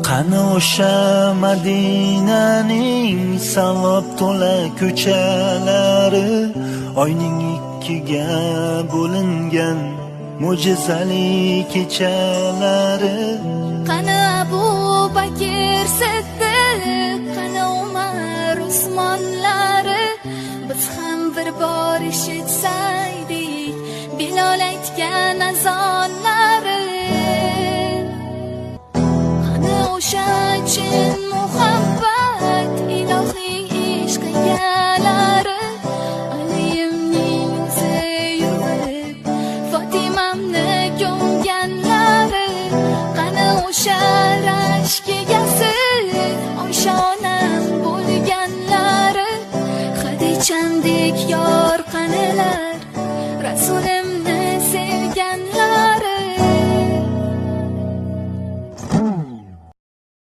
Qani o'sha Madinaning savob to'la ko'chalari, oyning ikkiga bo'lingan mo'jizali kechalari. Qani Abu Bakr Siddiq, qani Umar Usmonlari, biz ham bir bor eshitsaydik Bilol aytgan azonlari. Qani o'sha chin